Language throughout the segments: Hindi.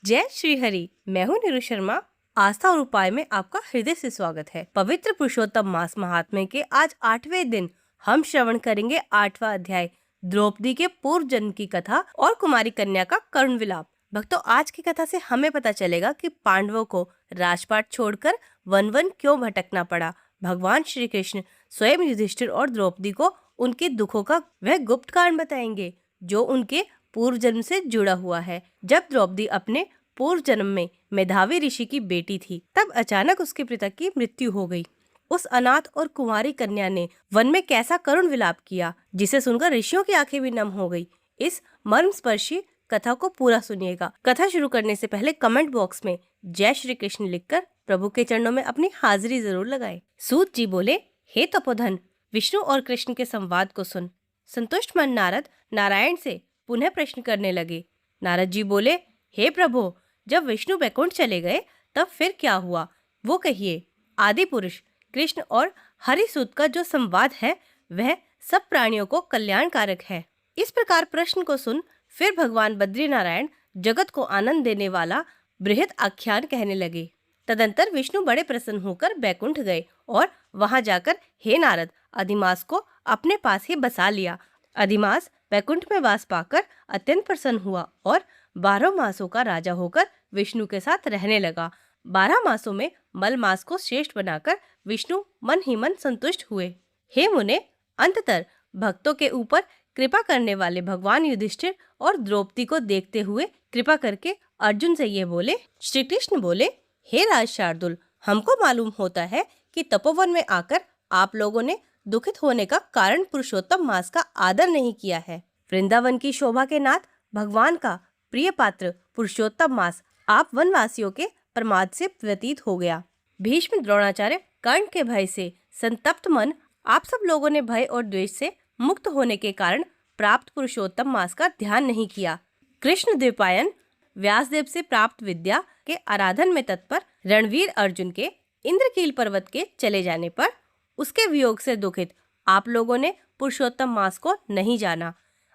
जय श्री हरि। मैं हूँ नीरू शर्मा। आस्था और उपाय में आपका हृदय से स्वागत है। पवित्र पुरुषोत्तम मास महात्म्य के आज 8वें दिन हम श्रवण करेंगे 8वां अध्याय द्रौपदी के पूर्व जन्म की कथा और कुमारी कन्या का करुण विलाप। भक्तों, आज की कथा से हमें पता चलेगा कि पांडवों को राजपाट छोड़कर वन वन क्यों भटकना पड़ा। भगवान श्री कृष्ण स्वयं युधिष्ठिर और द्रौपदी को उनके दुखों का वह गुप्त कारण बताएंगे जो उनके पूर्व जन्म से जुड़ा हुआ है। जब द्रौपदी अपने पूर्व जन्म में मेधावी ऋषि की बेटी थी, तब अचानक उसके पिता की मृत्यु हो गई। उस अनाथ और कुंवारी कन्या ने वन में कैसा करुण विलाप किया, जिसे सुनकर ऋषियों की आंखें भी नम हो गई। इस मर्मस्पर्शी कथा को पूरा सुनिएगा। कथा शुरू करने से पहले कमेंट बॉक्स में जय श्री कृष्ण लिखकर प्रभु के चरणों में अपनी हाजिरी जरूर लगाएं। सूत जी बोले, हे तपोधन, विष्णु और कृष्ण के संवाद को सुन। संतुष्ट मन नारद नारायण से पुनः प्रश्न करने लगे। नारद जी बोले, हे प्रभु, जब विष्णु वैकुंठ चले गए तब फिर क्या हुआ, वो कहिए। आदि पुरुष कृष्ण और हरिसूत का जो संवाद है वह सब प्राणियों को कल्याणकारक है। इस प्रकार प्रश्न को सुन फिर भगवान बद्री नारायण जगत को आनंद देने वाला बृहद आख्यान कहने लगे। तदंतर विष्णु बड़े प्रसन्न होकर बैकुंठ गए और वहां जाकर हे नारद, अधिमास को अपने पास ही बसा लिया। अधिमास वैकुंठ में वास पाकर अत्यंत प्रसन्न हुआ और 12 मासों का राजा होकर विष्णु के साथ रहने लगा। 12 मासों में मल मास को श्रेष्ठ बनाकर विष्णु मन ही मन संतुष्ट हुए। हे मुने, अंततः भक्तों के ऊपर कृपा करने वाले भगवान युधिष्ठिर और द्रौपदी को देखते हुए कृपा करके अर्जुन से ये बोले। श्री कृष्ण बोले, हे राज शार्दुल, हमको मालूम होता है कि तपोवन में आकर आप लोगों ने दुखित होने का कारण पुरुषोत्तम मास का आदर नहीं किया है। वृंदावन की शोभा के नाथ भगवान का प्रिय पात्र पुरुषोत्तम मास आप वनवासियों के प्रमाद से व्यतीत हो गया। भीष्म, द्रोणाचार्य, कर्ण के भय से संतप्त मन आप सब लोगों ने भय और द्वेष से मुक्त होने के कारण प्राप्त पुरुषोत्तम मास का ध्यान नहीं किया। कृष्ण द्वैपायन व्यासदेव से प्राप्त विद्या के आराधन में तत्पर रणवीर अर्जुन के इंद्रकील पर्वत के चले जाने पर उसके वियोग से दुखित आप लोगों ने पुरुषोत्तम मास को नहीं जाना।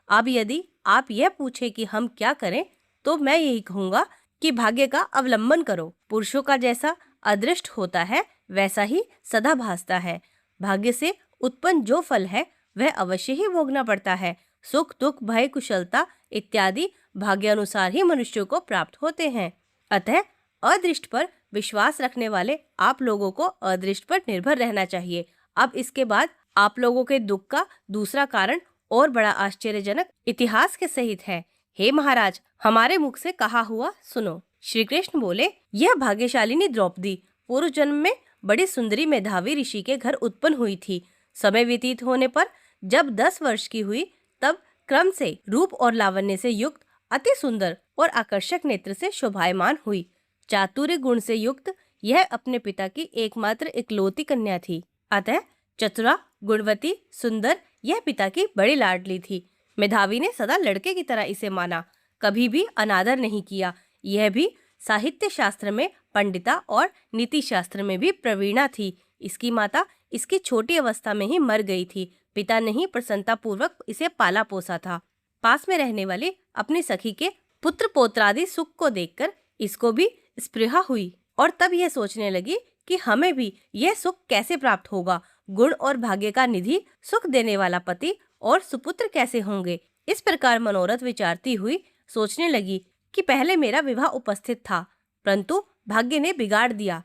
अब यदि आप यह पूछे कि हम क्या करें, तो मैं यही कहूँगा कि भाग्य का अवलंबन करो। पुरुषों का जैसा अदृष्ट होता है वैसा ही सदा भासता है। भाग्य से उत्पन्न जो फल है वह अवश्य ही भोगना पड़ता है। सुख, दुख, भय, कुशलता इत्यादि भाग्यानुसार ही मनुष्यों को प्राप्त होते हैं। अतः अदृष्ट पर विश्वास रखने वाले आप लोगों को अदृष्ट पर निर्भर रहना चाहिए। अब इसके बाद आप लोगों के दुख का दूसरा कारण और बड़ा आश्चर्यजनक इतिहास के सहित है। हे महाराज, हमारे मुख से कहा हुआ सुनो। श्री कृष्ण बोले, यह भाग्यशालिनी द्रौपदी पूर्व जन्म में बड़ी सुंदरी मेधावी ऋषि के घर उत्पन्न हुई थी। समय व्यतीत होने पर जब 10 वर्ष की हुई तब क्रम से रूप और लावण्य से युक्त अति सुंदर और आकर्षक नेत्र से शोभायमान हुई। चातुर्य गुण से युक्त यह अपने पिता की एकमात्र इकलौती कन्या थी। अतः चतुरा, गुणवती, सुंदर यह पिता की बड़ी लाडली थी। मेधावी ने सदा लड़के की तरह इसे माना, कभी भी अनादर नहीं किया। यह भी साहित्य शास्त्र में पंडिता और नीति शास्त्र में भी प्रवीणा थी। इसकी माता इसकी छोटी अवस्था में ही मर गई थी। पिता ने ही प्रसन्नता पूर्वक इसे पाला पोसा था। पास में रहने वाली अपनी सखी के पुत्र पौत्रादि सुख को देखकर इसको भी स्पृहा हुई और तब यह सोचने लगी कि हमें भी यह सुख कैसे प्राप्त होगा। गुण और भाग्य का निधि, सुख देने वाला पति और सुपुत्र कैसे होंगे। इस प्रकार मनोरथ विचारती हुई सोचने लगी कि पहले मेरा विवाह उपस्थित था, परंतु भाग्य ने बिगाड़ दिया।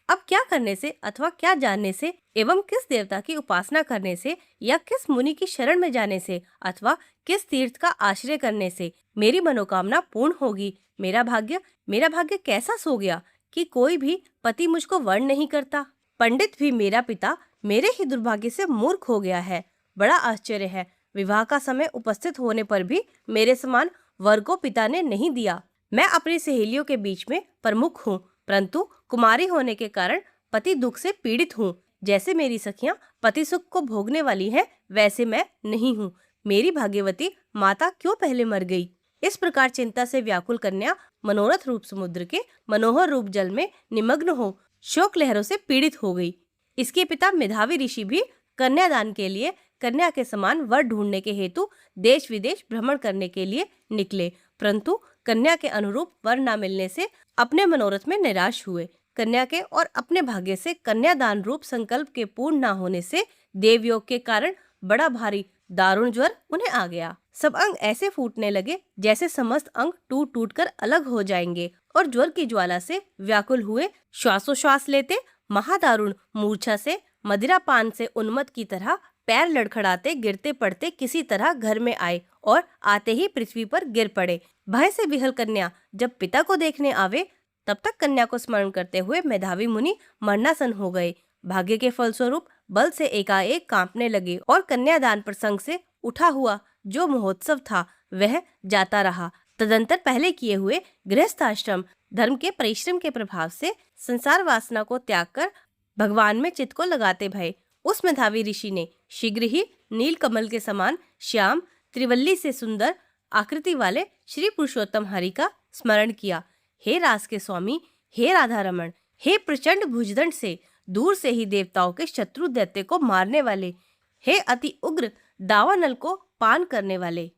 अब क्या करने से अथवा क्या जानने से एवं किस देवता की उपासना करने से या किस मुनि की शरण में जाने से अथवा किस तीर्थ का आश्रय करने से मेरी मनोकामना पूर्ण होगी। मेरा भाग्य कैसा सो गया कि कोई भी पति मुझको वर्ण नहीं करता। पंडित भी मेरा पिता मेरे ही दुर्भाग्य से मूर्ख हो गया है। बड़ा आश्चर्य है, विवाह का समय उपस्थित होने पर भी मेरे समान वर को पिता ने नहीं दिया। मैं अपनी सहेलियों के बीच में प्रमुख हूँ, परंतु कुमारी होने के कारण पति दुख से पीड़ित हूँ। जैसे मेरी सखियां पति सुख को भोगने वाली हैं, वैसे मैं नहीं हूँ। मेरी भाग्यवती माता क्यों पहले मर गई। इस प्रकार चिंता से व्याकुल कन्या मनोरथ रूप समुद्र के मनोहर रूप जल में निमग्न हो शोक लहरों से पीड़ित हो गई। इसके पिता मेधावी ऋषि भी कन्यादान के लिए कन्या के समान वर ढूंढने के हेतु देश विदेश भ्रमण करने के लिए निकले, परंतु कन्या के अनुरूप वर न मिलने से अपने मनोरथ में निराश हुए। कन्या के और अपने भाग्य से कन्यादान रूप संकल्प के पूर्ण न होने से देवयोग के कारण बड़ा भारी दारुण ज्वर उन्हें आ गया। सब अंग ऐसे फूटने लगे जैसे समस्त अंग टूट टूट कर अलग हो जाएंगे और ज्वर की ज्वाला से व्याकुल हुए श्वासोश्वास लेते महादारुण मूर्छा से मदिरा पान से उन्मत्त की तरह पैर लड़खड़ाते गिरते पड़ते किसी तरह घर में आए और आते ही पृथ्वी पर गिर पड़े। भय से विहल कन्या जब पिता को देखने आवे तब तक कन्या को स्मरण करते हुए मेधावी मुनि मरणासन हो गए। भाग्य के फलस्वरूप बल से एकाएक कांपने लगे और कन्यादान प्रसंग से उठा हुआ जो महोत्सव था वह जाता रहा। तदंतर पहले किए हुए गृहस्थाश्रम धर्म के परिश्रम के प्रभाव से संसार वासना को त्याग कर भगवान में चित्त को लगाते भय उस मेधावी ऋषि ने शीघ्र ही नील कमल के समान श्याम त्रिवल्ली से सुंदर आकृति वाले श्री पुरुषोत्तम हरि का स्मरण किया। हे रास के स्वामी, हे राधा रमण, हे प्रचंड भुजदंड से दूर से ही देवताओं के शत्रु दैत्य को मारने वाले, हे अति उग्र दावानल को पान करने वाले,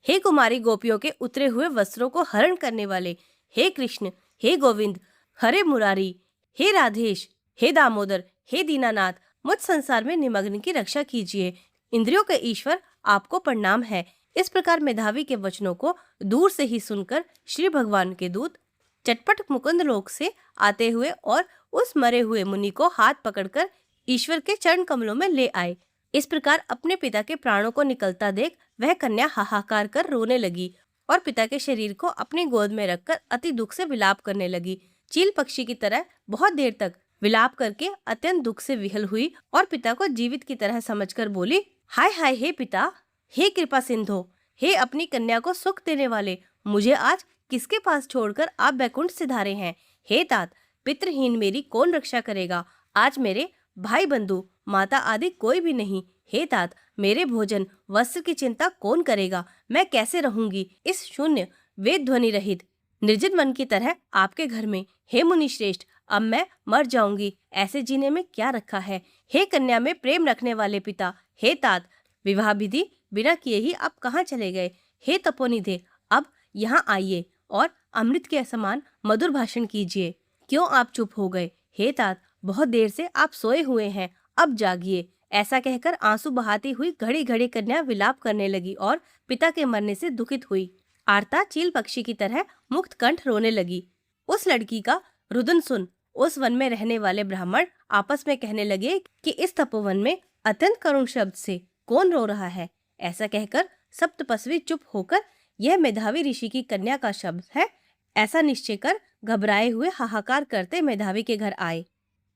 हे कुमारी गोपियों के उतरे हुए वस्त्रों को हरण करने वाले, हे कृष्ण, हे गोविंद, हरे मुरारी, हे राधेश, हे दामोदर, हे दीनानाथ, मुझ संसार में निमग्न की रक्षा कीजिए। इंद्रियों के ईश्वर आपको प्रणाम है। इस प्रकार मेधावी के वचनों को दूर से ही सुनकर श्री भगवान के दूत चटपट मुकुंद लोक से आते हुए और उस मरे हुए मुनि को हाथ पकड़कर ईश्वर के चरण कमलों में ले आए। इस प्रकार अपने पिता के प्राणों को निकलता देख वह कन्या हाहाकार कर रोने लगी और पिता के शरीर को अपनी गोद में रखकर अति दुख से विलाप करने लगी। चील पक्षी की तरह बहुत देर तक विलाप करके अत्यंत दुख से विहल हुई और पिता को जीवित की तरह समझकर बोली, हाय हाय हे पिता, हे कृपा सिंधो, हे अपनी कन्या को सुख देने वाले, मुझे आज किसके पास छोड़कर आप बैकुंठ सिधारे हैं। हे तात, पितृहीन मेरी कौन रक्षा करेगा। आज मेरे भाई बंधु माता आदि कोई भी नहीं। हे तात, मेरे भोजन वस्त्र की चिंता कौन करेगा। मैं कैसे रहूंगी इस शून्य वेद ध्वनि रहित निर्जन वन की तरह आपके घर में। हे मुनि श्रेष्ठ, अब मैं मर जाऊंगी, ऐसे जीने में क्या रखा है। हे कन्या में प्रेम रखने वाले पिता, हे तात, विवाह विधि बिना किए ही आप कहाँ चले गए। हे तपोनिधे, अब यहाँ आइए और अमृत के समान मधुर भाषण कीजिए। क्यों आप चुप हो गए। हे तात, बहुत देर से आप सोए हुए हैं, अब जागिए। ऐसा कहकर आंसू बहाती हुई घड़ी घड़ी कन्या विलाप करने लगी और पिता के मरने से दुखित हुई। आरता चील पक्षी की तरह मुक्त कंठ रोने लगी। उस लड़की का रुदन सुन उस वन में रहने वाले ब्राह्मण आपस में कहने लगे कि इस तपोवन में अत्यंत करुण शब्द से कौन रो रहा है। ऐसा कहकर सब तपस्वी चुप होकर यह मेधावी ऋषि की कन्या का शब्द है ऐसा निश्चय कर घबराए हुए हाहाकार करते मेधावी के घर आए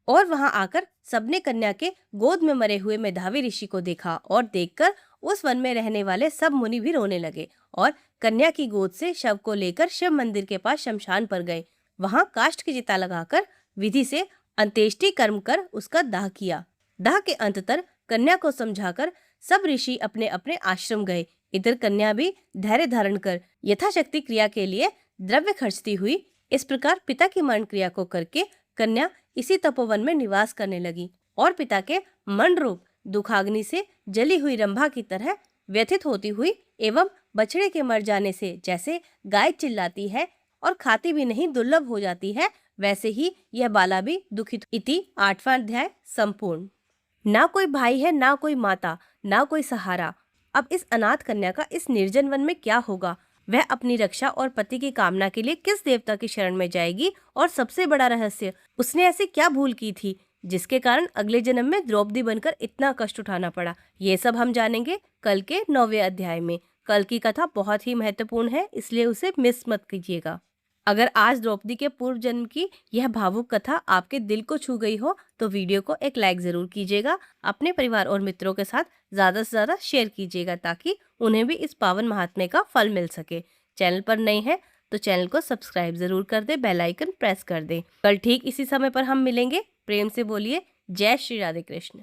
और वहां आकर सबने कन्या के गोद में मरे हुए मेधावी ऋषि को देखा और देखकर उस वन में रहने वाले सब मुनि भी रोने लगे और कन्या की गोद से शव को लेकर शिव मंदिर के पास शमशान पर गए। वहां काष्ठ की चिता लगाकर विधि से अंत्येष्टि कर्म कर उसका दाह किया। दाह के अंततर कन्या को समझाकर सब ऋषि अपने अपने आश्रम गए। इधर कन्या भी धैर्य धारण कर यथाशक्ति क्रिया के लिए द्रव्य खर्चती हुई। इस प्रकार पिता की मरण क्रिया को करके कन्या इसी तपोवन में निवास करने लगी और पिता के मन रूप दुखाग्नि से जली हुई रंभा की तरह व्यथित होती हुई एवं बछड़े के मर जाने से जैसे गाय चिल्लाती है और खाती भी नहीं दुर्लभ हो जाती है, वैसे ही यह बाला भी दुखित। इति 8वां अध्याय संपूर्ण। ना कोई भाई है, ना कोई माता, ना कोई सहारा। अब इस अनाथ कन्या का इस निर्जन वन में क्या होगा। वह अपनी रक्षा और पति की कामना के लिए किस देवता की शरण में जाएगी। और सबसे बड़ा रहस्य, उसने ऐसी क्या भूल की थी जिसके कारण अगले जन्म में द्रौपदी बनकर इतना कष्ट उठाना पड़ा। ये सब हम जानेंगे कल के 9वें अध्याय में। कल की कथा बहुत ही महत्वपूर्ण है, इसलिए उसे मिस मत कीजिएगा। अगर आज द्रौपदी के पूर्व जन्म की यह भावुक कथा आपके दिल को छू गई हो तो वीडियो को एक लाइक जरूर कीजिएगा। अपने परिवार और मित्रों के साथ ज्यादा से ज्यादा शेयर कीजिएगा ताकि उन्हें भी इस पावन महात्म्य का फल मिल सके। चैनल पर नए हैं तो चैनल को सब्सक्राइब जरूर कर दे, बेल आइकन प्रेस कर दे। कल ठीक इसी समय पर हम मिलेंगे। प्रेम से बोलिए जय श्री राधे कृष्ण।